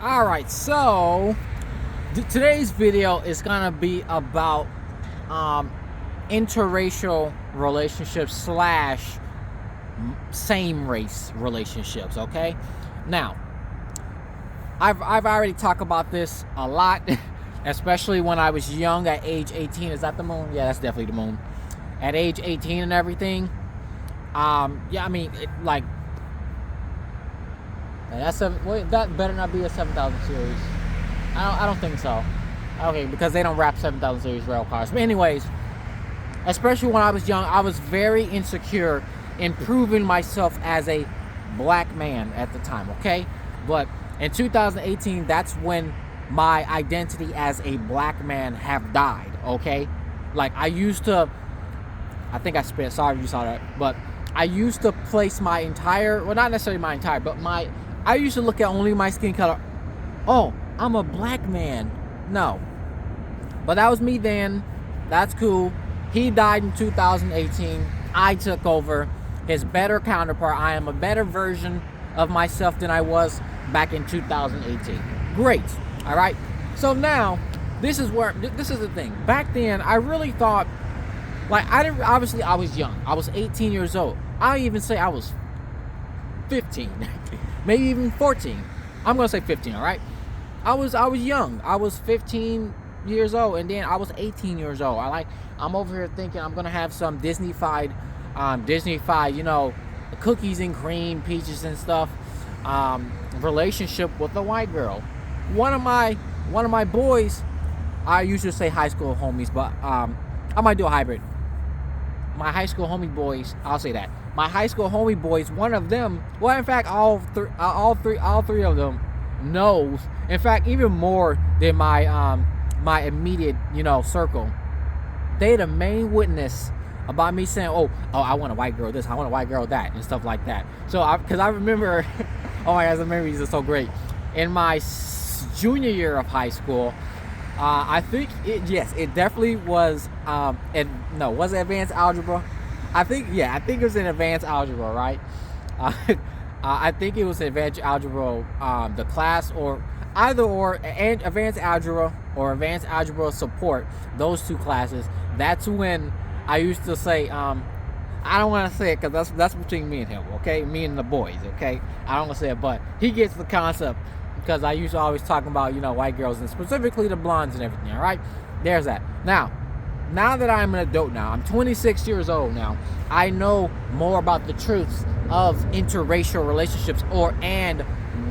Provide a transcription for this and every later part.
Alright, so today's video is gonna be about interracial relationships slash same race relationships. Okay, now I've already talked about this a lot, especially when I was young at age 18. Is that the moon? Yeah, that's definitely the moon. At age 18 and everything. Yeah, I mean, that better not be a 7,000 series. I don't think so. Okay, because they don't wrap 7,000 series rail cars. But anyways, especially when I was young, I was very insecure in proving myself as a black man at the time. Okay, but in 2018, that's when my identity as a black man have died. Okay, like I used to. I think I spit. Sorry if you saw that, but I used to place my entire, well, not necessarily my entire, but I used to look at only my skin color. Oh, I'm a black man. No. But that was me then. That's cool. He died in 2018. I took over his better counterpart. I am a better version of myself than I was back in 2018. Great. All right. So now, this is the thing. Back then, I really thought, obviously I was young. I was 18 years old. I even say I was 15. Maybe even 14. I'm gonna say 15, all right? I was young. I was 15 years old, and then I was 18 years old. I'm over here thinking I'm gonna have some Disney-fied, cookies and cream, peaches and stuff, relationship with a white girl. One of my boys, I usually say high school homies, but I might do a hybrid. My high school homie boys, I'll say that. My high school homie boys, one of them, well, in fact, all three of them knows. In fact, even more than my immediate, circle. They the main witness about me saying, oh, I want a white girl this, I want a white girl that, and stuff like that. So, because I remember, oh my gosh, the memories are so great. In my junior year of high school, I think it definitely was. Was it advanced algebra? I think it was in advanced algebra, right? I think it was advanced algebra, the class, or and advanced algebra or advanced algebra support. Those two classes. That's when I used to say, I don't want to say it because that's between me and him, okay? Me and the boys, okay? I don't want to say it, but he gets the concept. Because I used to always talk about, white girls, and specifically the blondes and everything, all right? There's that. Now that I'm an adult now, I'm 26 years old now, I know more about the truths of interracial relationships and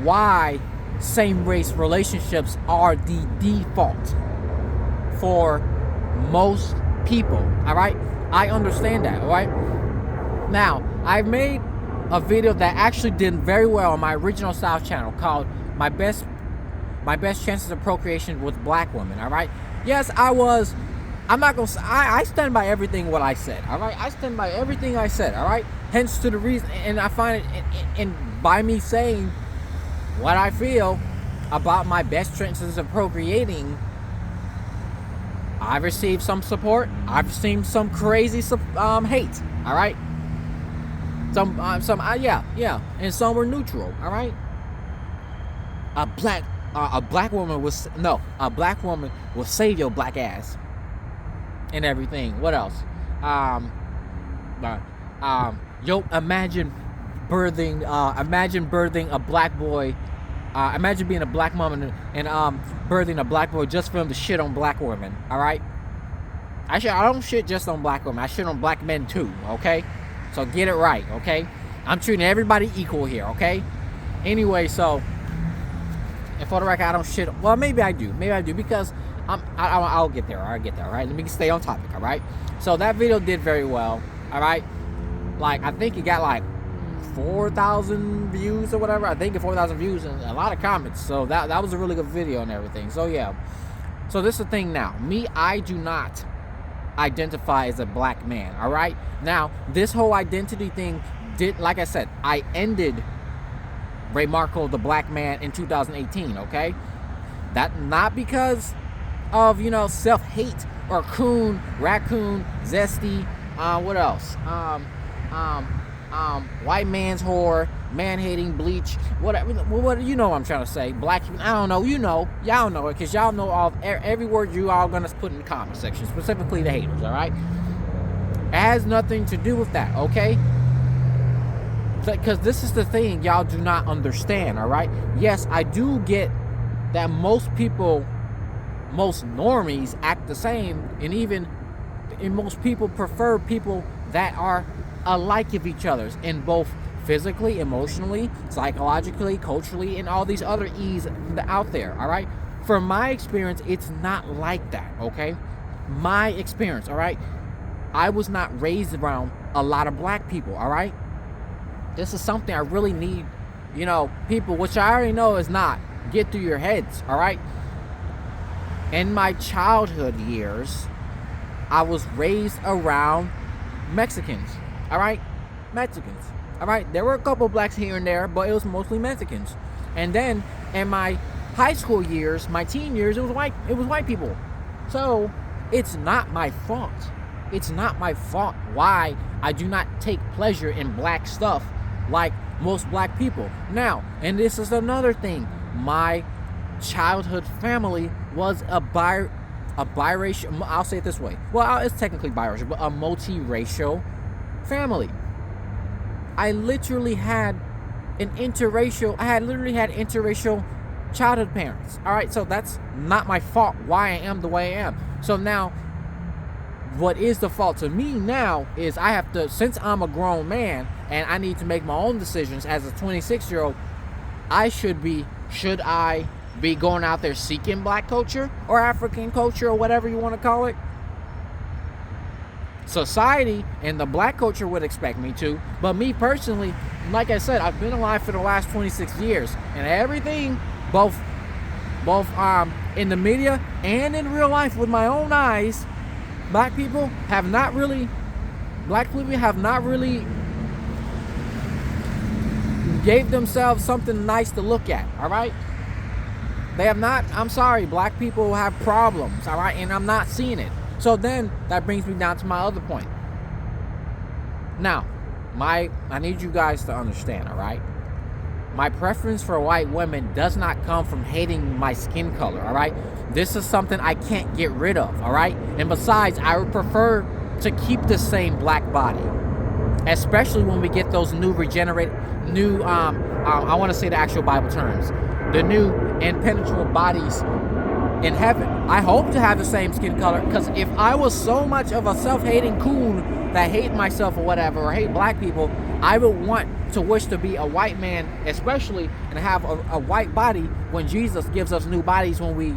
why same-race relationships are the default for most people, all right? I understand that, all right? Now, I've made a video that actually did very well on my original South channel called my best chances of procreation with black women. All right. Yes, I'm not gonna. I stand by everything what I said. All right. I stand by everything I said. All right. Hence to the reason, and I find it, and by me saying what I feel about my best chances of procreating, I've received some support. I've received some crazy hate. All right. And some were neutral. All right. A black woman will save your black ass and everything. What else? Imagine birthing a black boy. Imagine being a black mom and birthing a black boy just for him to shit on black women. All right. I don't shit just on black women. I shit on black men too. Okay. So get it right. Okay. I'm treating everybody equal here. Okay. Anyway, so. And for the record, I don't shit. Well, maybe I do because I'll get there. All right. Let me stay on topic. All right. So that video did very well. All right. I think it got 4,000 views or whatever. I think 4,000 views and a lot of comments. So that was a really good video and everything. So yeah. So this is the thing now. Me, I do not identify as a black man. All right. Now this whole identity thing like I said, I ended Ray Marco, the black man, in 2018, okay? That not because of, self-hate or raccoon, zesty, what else? White man's whore, man-hating, bleach, whatever. What you know what I'm trying to say? Black, I don't know. Y'all know it, because y'all know every word you all gonna put in the comment section, specifically the haters. All right, it has nothing to do with that. Okay. Because this is the thing y'all do not understand. All right. Yes, I do get that most normies act the same, and most people prefer people that are alike of each other's in both physically, emotionally, psychologically, culturally, and all these other E's out there. All right. From my experience, it's not like that. Okay. My experience. All right. I was not raised around a lot of black people. All right. This is something I really need, people, which I already know is not, get through your heads, all right? In my childhood years, I was raised around Mexicans, all right? Mexicans, all right? There were a couple blacks here and there, but it was mostly Mexicans. And then in my high school years, my teen years, it was white people. So it's not my fault. It's not my fault why I do not take pleasure in black stuff like most black people. Now, and this is another thing, my childhood family was a biracial, I'll say it this way. Well, it's technically biracial, but a multiracial family. I literally had interracial childhood parents. All right, so that's not my fault why I am the way I am. So now, what is the fault to me now is I have to, since I'm a grown man and I need to make my own decisions as a 26-year-old, should I be going out there seeking black culture or African culture or whatever you want to call it? Society and the black culture would expect me to, but me personally, like I said, I've been alive for the last 26 years, and everything, both in the media and in real life with my own eyes, black people have not really gave themselves something nice to look at, all right? They have not. I'm sorry, black people have problems, all right? And I'm not seeing it. So then that brings me down to my other point. Now, I need you guys to understand, all right? My preference for white women does not come from hating my skin color, all right? This is something I can't get rid of, all right? And besides, I would prefer to keep the same black body, especially when we get those I want to say the actual Bible terms, the new impenetrable bodies in heaven. I hope to have the same skin color, because if I was so much of a self-hating coon that hate myself or whatever, or hate black people, I would want to wish to be a white man, especially, and have a white body when Jesus gives us new bodies when we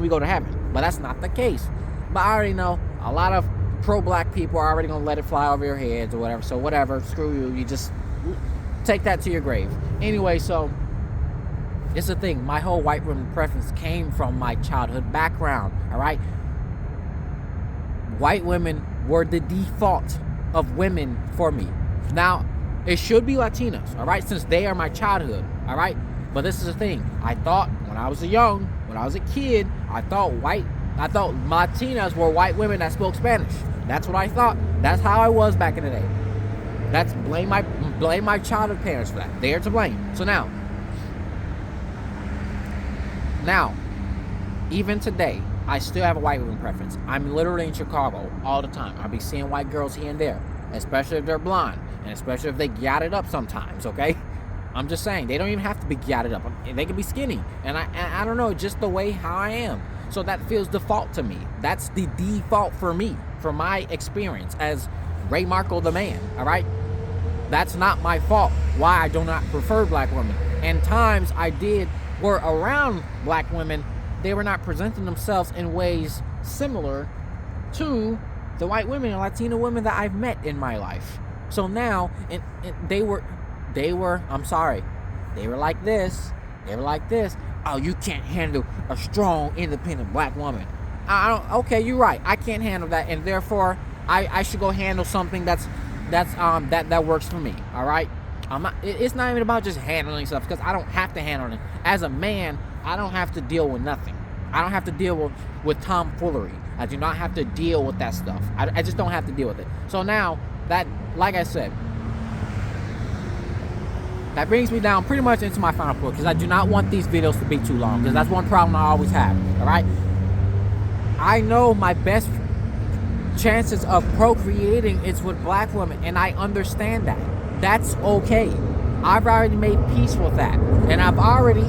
go to heaven. But that's not the case. But I already know a lot of pro-black people are already gonna let it fly over your heads or whatever. So whatever, screw you. You just take that to your grave. Anyway, so it's the thing. My whole white woman preference came from my childhood background. All right, white women were the default of women for me. Now, it should be Latinas, all right, since they are my childhood, all right? But this is the thing. I thought when I was a kid, I thought Latinas were white women that spoke Spanish. That's what I thought. That's how I was back in the day. That's blame my childhood parents for that. They're to blame. So now, even today, I still have a white woman preference. I'm literally in Chicago all the time. I'll be seeing white girls here and there, especially if they're blonde, and especially if they gat it up sometimes, okay? I'm just saying, they don't even have to be gatted up. They can be skinny, and I don't know, just the way how I am. So that feels default to me. That's the default for me, from my experience as Ray Marco the man, all right? That's not my fault why I do not prefer black women. And times I were around black women, they were not presenting themselves in ways similar to the white women and Latino women that I've met in my life. So now, and they were like this. Oh, you can't handle a strong, independent black woman. Okay, you're right. I can't handle that, and therefore, I should go handle something that works for me. All right. It's not even about just handling stuff, because I don't have to handle it. As a man, I don't have to deal with nothing. I don't have to deal with tomfoolery. I do not have to deal with that stuff. I just don't have to deal with it. So now, that, like I said, that brings me down pretty much into my final point, because I do not want these videos to be too long, because that's one problem I always have. All right, I know my best chances of procreating is with black women, and I understand that. That's okay. I've already made peace with that, and I've already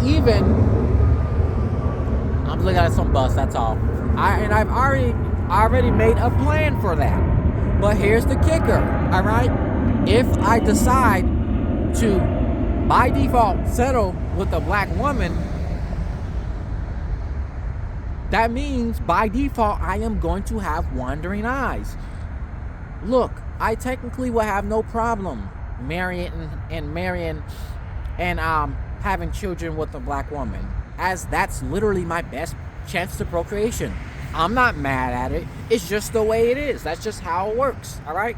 I'm looking at some bus. That's all. I've already made a plan for that. But here's the kicker. All right, if I decide to, by default, settle with a black woman, that means by default I am going to have wandering eyes. Look, I technically will have no problem marrying and having children with a black woman, as that's literally my best chance to procreation. I'm not mad at it. It's just the way it is. That's just how it works. All right.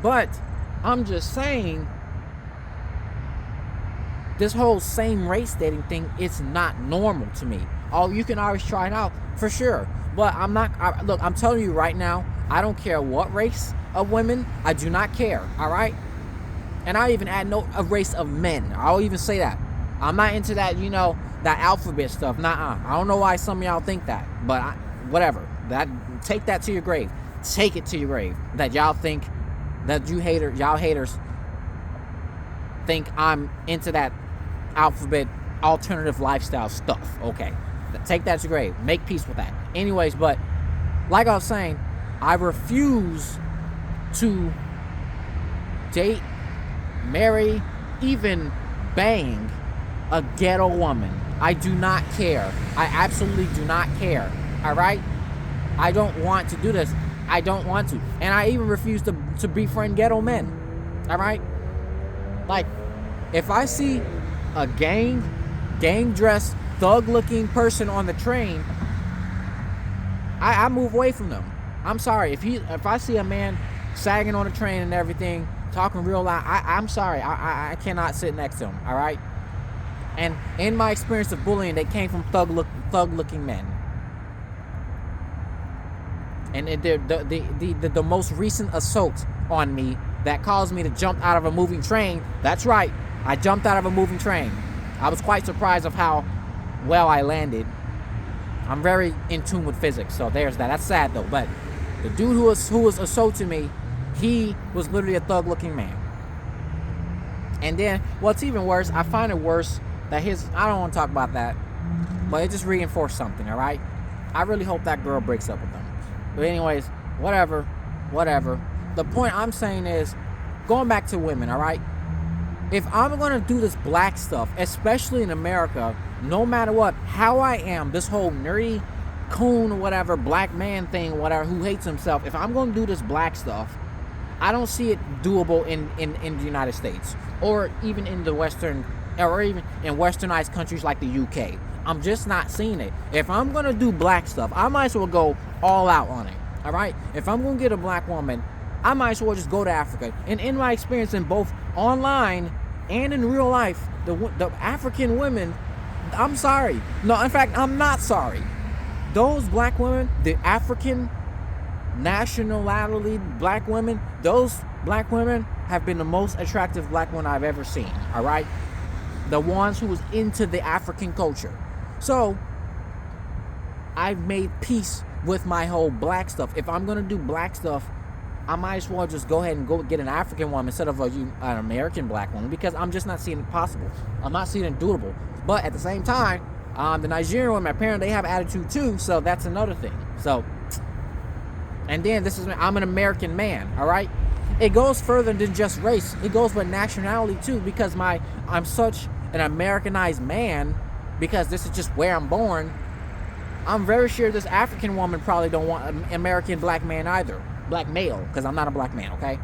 But I'm just saying, this whole same race dating thing is not normal to me. Oh, you can always try it out for sure, but look, I'm telling you right now, I don't care what race of women. I do not care. All right. And I even add a race of men. I'll even say that. I'm not into that, that alphabet stuff. Nuh-uh. I don't know why some of y'all think that, but whatever. Take that to your grave. Take it to your grave. That y'all think that y'all haters think I'm into that alphabet alternative lifestyle stuff. Okay. Take that to your grave. Make peace with that. Anyways, but like I was saying, I refuse to date, marry, even bang a ghetto woman. I do not care. I absolutely do not care. All right? I don't want to do this. I don't want to. And I even refuse to befriend ghetto men. All right? Like, if I see a gang dressed, thug looking person on the train, I move away from them. I'm sorry. If I see a man sagging on the train and everything, talking real loud, I'm sorry. I cannot sit next to him. All right? And in my experience of bullying, they came from thug-looking men. And the most recent assault on me that caused me to jump out of a moving train, that's right, I jumped out of a moving train. I was quite surprised of how well I landed. I'm very in tune with physics, so there's that. That's sad though, but the dude who was assaulting me, he was literally a thug-looking man. And then, what's even worse, I find it worse that I don't want to talk about that, but it just reinforced something, all right? I really hope that girl breaks up with him. But anyways, whatever. The point I'm saying is, going back to women, all right? If I'm going to do this black stuff, especially in America, no matter what, how I am, this whole nerdy coon or whatever, black man thing, whatever, who hates himself, if I'm going to do this black stuff, I don't see it doable in the United States, or even in the Western, or even in westernized countries like the UK. I'm just not seeing it. If I'm going to do black stuff, I might as well go all out on it. All right? If I'm going to get a black woman, I might as well just go to Africa. And in my experience, in both online and in real life, the African women, I'm sorry. No, in fact, I'm not sorry. Those black women, the African nationality black women, those black women have been the most attractive black women I've ever seen. All right? The ones who was into the African culture. So, I've made peace with my whole black stuff. If I'm going to do black stuff, I might as well just go ahead and go get an African woman instead of an American black woman, because I'm just not seeing it possible. I'm not seeing it doable. But at the same time, the Nigerian women, apparently they have attitude too, so that's another thing. So, and then I'm an American man, all right? It goes further than just race. It goes with nationality too, because I'm such an Americanized man, because this is just where I'm born. I'm very sure this African woman probably don't want an American black man either. Black male, because I'm not a black man, okay?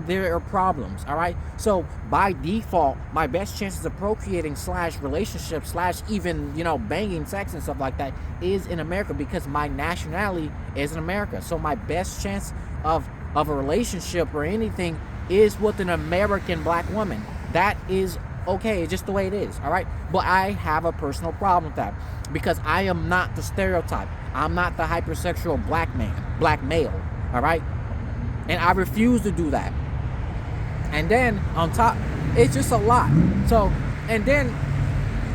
There are problems, all right? So, by default, my best chances of procreating / relationships / even, banging sex and stuff like that is in America, because my nationality is in America. So, my best chance of a relationship or anything is with an American black woman. That is okay. It's just the way it is, all right? But I have a personal problem with that, because I am not the stereotype. I'm not the hypersexual black male, all right? And I refuse to do that. And then on top, it's just a lot. So, and then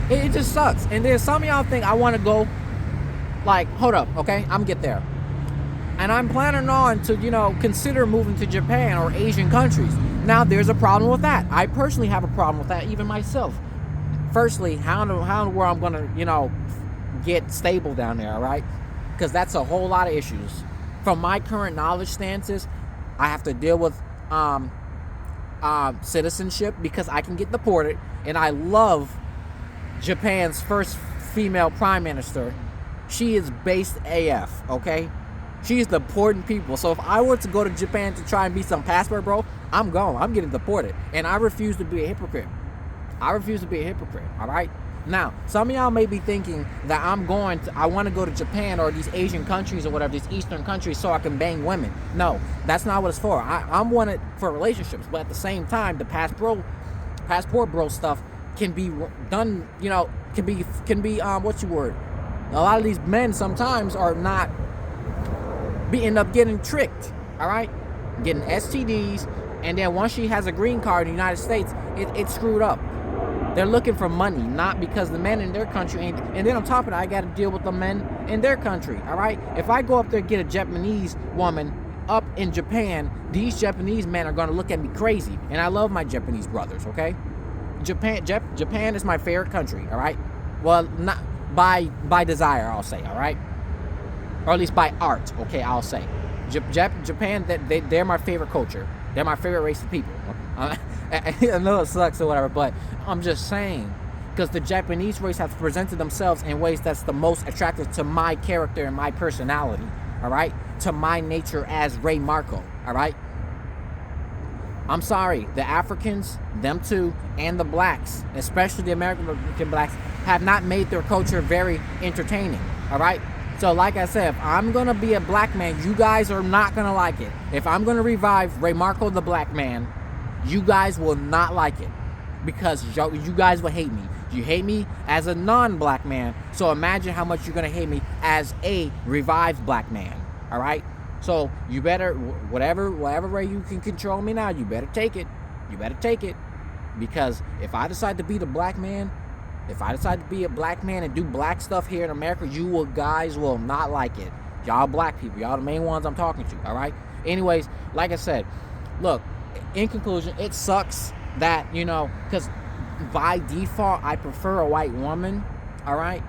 it just sucks. And then some of y'all think I want to go, like, hold up, okay, I'm get there. And I'm planning on to, consider moving to Japan or Asian countries. Now, there's a problem with that. I personally have a problem with that, even myself. Firstly, how in the world I'm going to, get stable down there, all right? Because that's a whole lot of issues. From my current knowledge stances, I have to deal with citizenship because I can get deported. And I love Japan's first female prime minister. She is based AF, okay? She's deporting people. So if I were to go to Japan to try and be some passport, bro, I'm gone. I'm getting deported. And I refuse to be a hypocrite. All right? Now, some of y'all may be thinking that I want to go to Japan or these Asian countries or whatever, these Eastern countries, so I can bang women. No, that's not what it's for. I'm wanted for relationships, but at the same time, the passport bro stuff can be done, can be what's your word? A lot of these men sometimes are not, end up getting tricked, all right? Getting STDs, and then once she has a green card in the United States, it's screwed up. They're looking for money, not because the men in their country ain't. And then on top of that, I got to deal with the men in their country, all right? If I go up there and get a Japanese woman up in Japan, these Japanese men are going to look at me crazy. And I love my Japanese brothers, okay? Japan is my favorite country, all right? Well, not by desire, I'll say, all right? Or at least by art, okay, I'll say. Japan, they're my favorite culture. They're my favorite race of people. I know it sucks or whatever, but I'm just saying, because the Japanese race has presented themselves in ways that's the most attractive to my character and my personality, all right? To my nature as Ray Marco, all right? I'm sorry, the Africans, them too, and the blacks, especially the American blacks, have not made their culture very entertaining, all right? So like I said, if I'm going to be a black man, you guys are not going to like it. If I'm going to revive Ray Marco the black man, you guys will not like it because you guys will hate me. You hate me as a non-black man, so imagine how much you're going to hate me as a revived black man, all right? So you better, whatever way you can control me now, you better take it. Because if I decide to be the black man, if I decide to be a black man and do black stuff here in America, you guys will not like it. Y'all black people, y'all the main ones I'm talking to, all right? Anyways, like I said, look, in conclusion, it sucks that, because by default, I prefer a white woman, all right?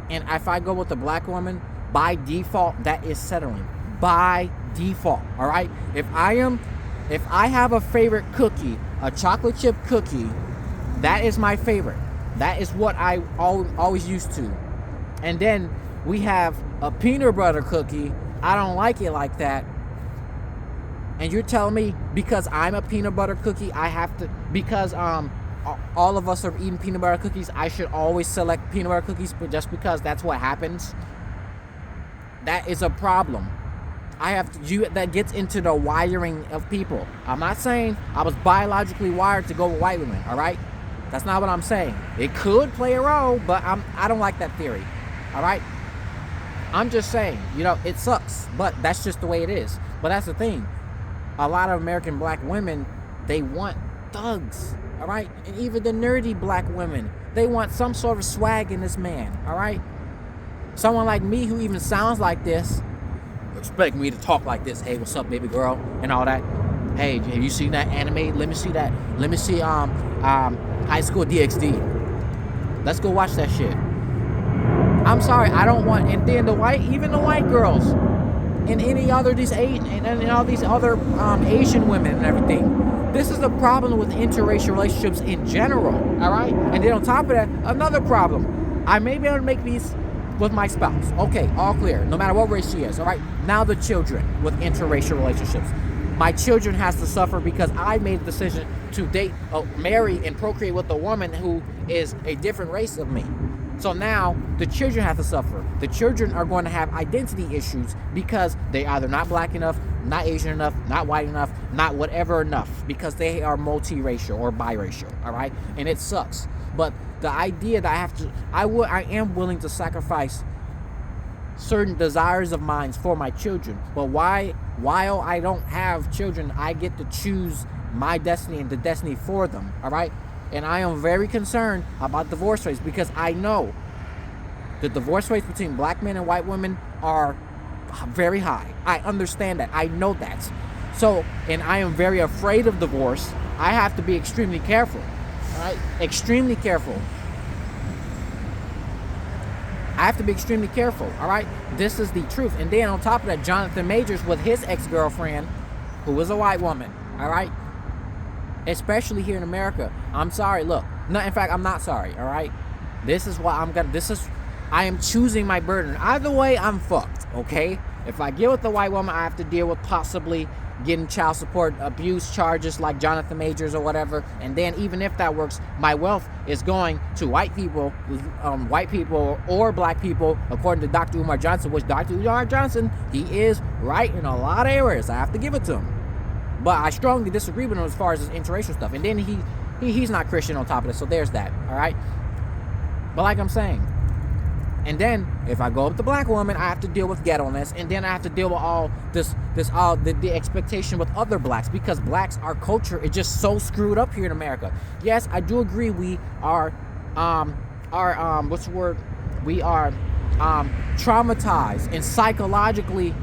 And if I go with a black woman, by default, that is settling. By default, all right? If I have a favorite cookie, a chocolate chip cookie, that is my favorite. That is what I always used to. And then we have a peanut butter cookie. I don't like it like that. And you're telling me because I'm a peanut butter cookie, I have to, because all of us are eating peanut butter cookies, I should always select peanut butter cookies, but just because that's what happens? That is a problem. That gets into the wiring of people. I'm not saying I was biologically wired to go with white women, all right? That's not what I'm saying. It could play a role, but I don't like that theory, all right? I'm just saying, it sucks, but that's just the way it is. But that's the thing. A lot of American black women, they want thugs, all right? And even the nerdy black women, they want some sort of swag in this man, all right? Someone like me who even sounds like this, expect me to talk like this. Hey, what's up, baby girl? And all that. Hey, have you seen that anime? Let me see that. Let me see High School DxD. Let's go watch that shit. I'm sorry, I don't want. And then even the white girls, and any other and all these other Asian women and everything. This is the problem with interracial relationships in general. All right, and then on top of that, another problem. I may be able to make these with my spouse. Okay, all clear. No matter what race she is. All right. Now the children with interracial relationships. My children has to suffer because I made the decision to marry and procreate with a woman who is a different race of me. So now the children have to suffer. The children are going to have identity issues because they're either not black enough, not Asian enough, not white enough, not whatever enough, because they are multiracial or biracial. All right. And it sucks. But the idea that I am willing to sacrifice certain desires of mine for my children. But while I don't have children, I get to choose my destiny and the destiny for them, all right? And I am very concerned about divorce rates because I know the divorce rates between black men and white women are very high. I understand that. I know that. So, and I am very afraid of divorce. I have to be extremely careful, all right? Extremely careful. I have to be extremely careful, all right? This is the truth. And then on top of that, Jonathan Majors with his ex-girlfriend, who was a white woman, all right? Especially here in America. I'm sorry, look. No, in fact, I'm not sorry, all right? This is what I am choosing my burden. Either way, I'm fucked, okay? If I get with the white woman, I have to deal with possibly getting child support abuse charges like Jonathan Majors or whatever. And then even if that works, my wealth is going to white people or black people, according to Dr. Umar Johnson, which Dr. Umar Johnson, he is right in a lot of areas. I have to give it to him. But I strongly disagree with him as far as his interracial stuff. And then he's not Christian on top of this, so there's that, all right? But like I'm saying, and then if I go up with the black woman, I have to deal with ghetto-ness, and then I have to deal with all the expectation with other blacks, because blacks, our culture is just so screwed up here in America. Yes, I do agree we are we are traumatized and psychologically,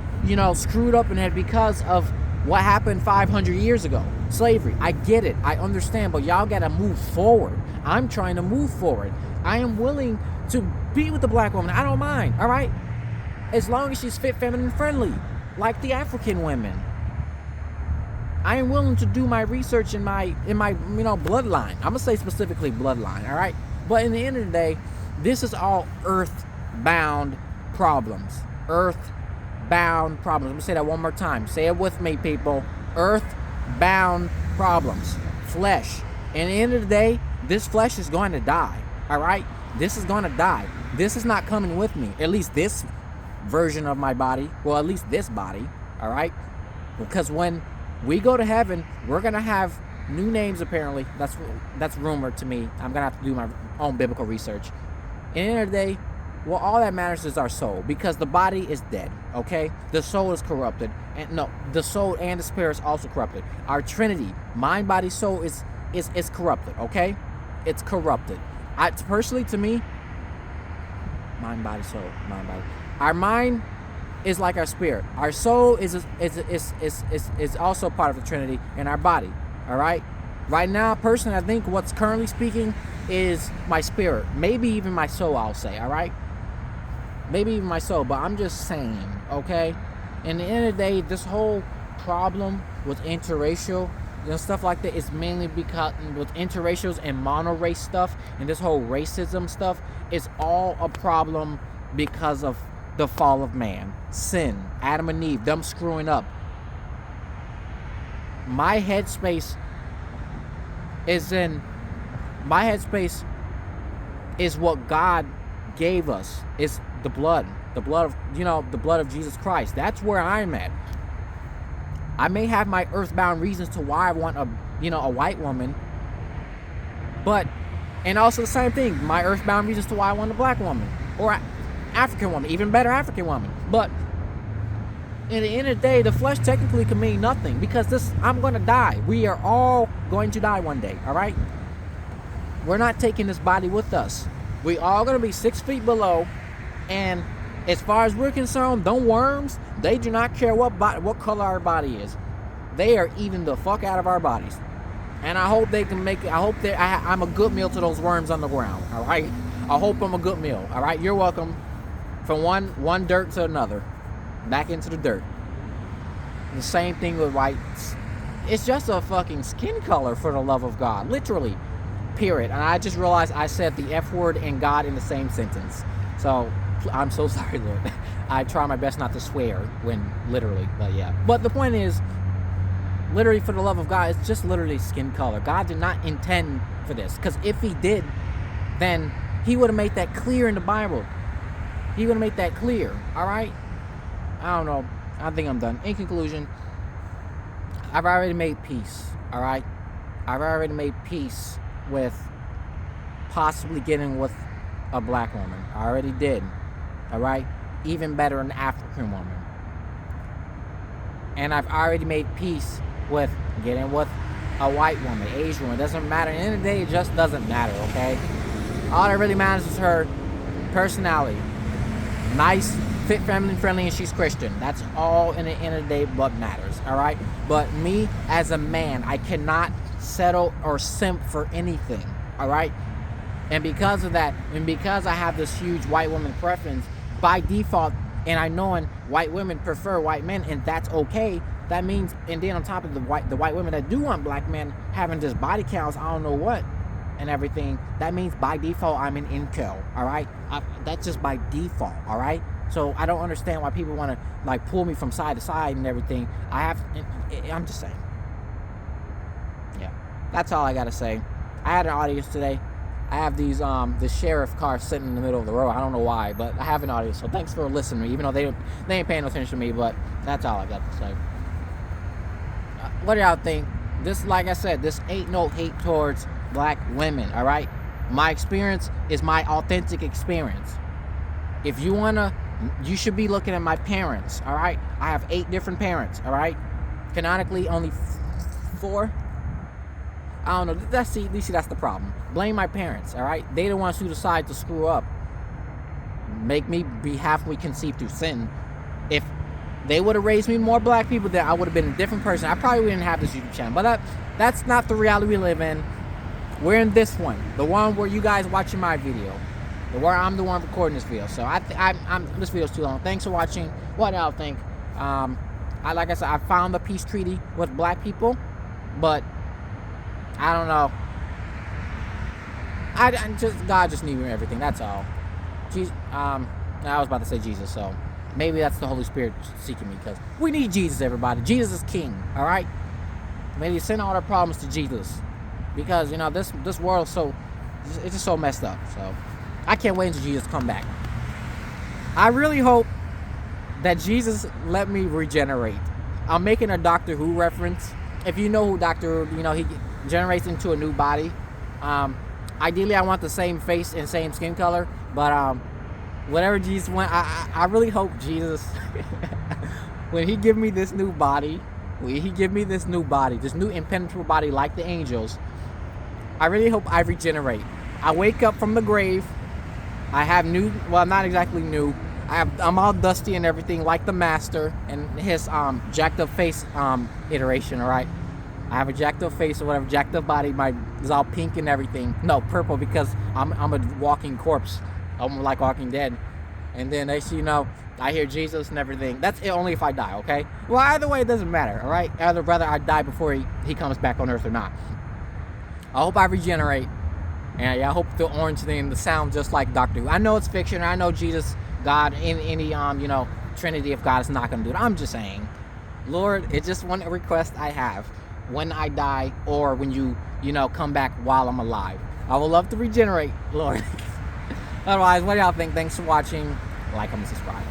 screwed up in it because of what happened 500 years ago. Slavery. I get it. I understand, but y'all gotta move forward. I'm trying to move forward. I am willing to be with the black woman. I don't mind, all right? As long as she's fit, feminine, friendly, like the African women. I am willing to do my research in my bloodline. I'm gonna say specifically bloodline, all right? But in the end of the day, this is all earth-bound problems. Earth-bound problems. I'm gonna say that one more time. Say it with me, people. Earth-bound problems. Flesh. And at the end of the day, this flesh is going to die, all right? This is going to die. This is not coming with me. At least this version of my body. Well, at least this body. All right? Because when we go to heaven, we're going to have new names, apparently. That's rumored to me. I'm going to have to do my own biblical research. At the end of the day, well, all that matters is our soul. Because the body is dead. Okay? The soul is corrupted. And no, the soul and the spirit is also corrupted. Our Trinity, mind, body, soul is corrupted. Okay? It's corrupted. Personally, to me, mind, body, soul, mind, body. Our mind is like our spirit. Our soul is also part of the Trinity, and our body. All right. Right now, personally, I think what's currently speaking is my spirit, maybe even my soul. I'll say. All right. Maybe even my soul, but I'm just saying. Okay. In the end of the day, this whole problem with interracial stuff like that is mainly because with interracials and mono-race stuff and this whole racism stuff is all a problem because of the fall of man, sin, Adam and Eve, them screwing up. My headspace is what God gave us. Is the blood of Jesus Christ. That's where I'm at. I may have my earthbound reasons to why I want a white woman, and also the same thing, my earthbound reasons to why I want a black woman or African woman, even better African woman. But in the end of the day, the flesh technically can mean nothing because I'm going to die. We are all going to die one day, all right? We're not taking this body with us. We all going to be 6 feet below, and as far as we're concerned, them worms, they do not care what color our body is. They are eating the fuck out of our bodies. And I hope they can make it. I hope I'm a good meal to those worms on the ground. All right? I hope I'm a good meal. All right? You're welcome. From one dirt to another. Back into the dirt. The same thing with whites. It's just a fucking skin color, for the love of God. Literally. Period. And I just realized I said the F word and God in the same sentence. So I'm so sorry, Lord. I try my best not to swear when literally, but yeah. But the point is, literally, for the love of God, it's just literally skin color. God did not intend for this. Because if he did, then he would have made that clear in the Bible. He would have made that clear. All right? I don't know. I think I'm done. In conclusion, I've already made peace. All right? I've already made peace with possibly getting with a black woman. I already did. All right? Even better, an African woman. And I've already made peace with getting with a white woman, Asian woman, doesn't matter. At the end of the day, it just doesn't matter, okay? All that really matters is her personality. Nice, fit, family friendly, and she's Christian. That's all in the end of the day what matters, all right? But me as a man, I cannot settle or simp for anything, all right? And because of that, and because I have this huge white woman preference, by default, and I know white women prefer white men, and that's okay. That means, and then on top of the white women that do want black men having just body counts, I don't know what, and everything, that means by default I'm an incel, all right? That's just by default, all right? So I don't understand why people want to like pull me from side to side and everything. I'm just saying. Yeah, that's all I gotta say. I had an audience today. I have these the sheriff car sitting in the middle of the road. I don't know why, but I have an audience. So thanks for listening to me, even though they ain't paying no attention to me. But that's all I got to say. What do y'all think? This, like I said, this ain't no hate towards black women. All right, my experience is my authentic experience. If you wanna, you should be looking at my parents. All right, I have 8 different parents. All right, canonically only 4. I don't know. That's the problem. Blame my parents, all right? They the ones who decide to screw up. Make me be halfway conceived through sin. If they would have raised me more black people, then I would have been a different person. I probably wouldn't have this YouTube channel. But that's not the reality we live in. We're in this one. The one where you guys watching my video. Where I'm the one recording this video. So this video's too long. Thanks for watching. What do y'all think? Like I said, I found the peace treaty with black people. But I don't know. God just needed everything. That's all. I was about to say Jesus, so maybe that's the Holy Spirit seeking me, because we need Jesus, everybody. Jesus is King. All right. Maybe send all our problems to Jesus, because this world it's just so messed up. So I can't wait until Jesus come back. I really hope that Jesus let me regenerate. I'm making a Doctor Who reference. If you know who Doctor Who, he generates into a new body. Ideally I want the same face and same skin color, but whatever Jesus wants, I really hope Jesus when he give me this new body, this new impenetrable body like the angels, I really hope I regenerate. I wake up from the grave, I have new, well, not exactly new, I'm all dusty and everything like the master and his jacked up face iteration, all right? I have a jacked up face or whatever, jacked up body. It's all pink and everything. No, purple, because I'm a walking corpse. I'm like Walking Dead. And then I hear Jesus and everything. That's it, only if I die, okay? Well, either way, it doesn't matter, all right? Either whether I die before he comes back on earth or not. I hope I regenerate. And I hope the orange thing, the sound just like Doctor Who. I know it's fiction. I know Jesus, God, in any Trinity of God is not going to do it. I'm just saying, Lord, it's just one request I have. When I die, or when you come back while I'm alive, I would love to regenerate, Lord. Otherwise, what do y'all think? Thanks for watching. Like, comment, subscribe.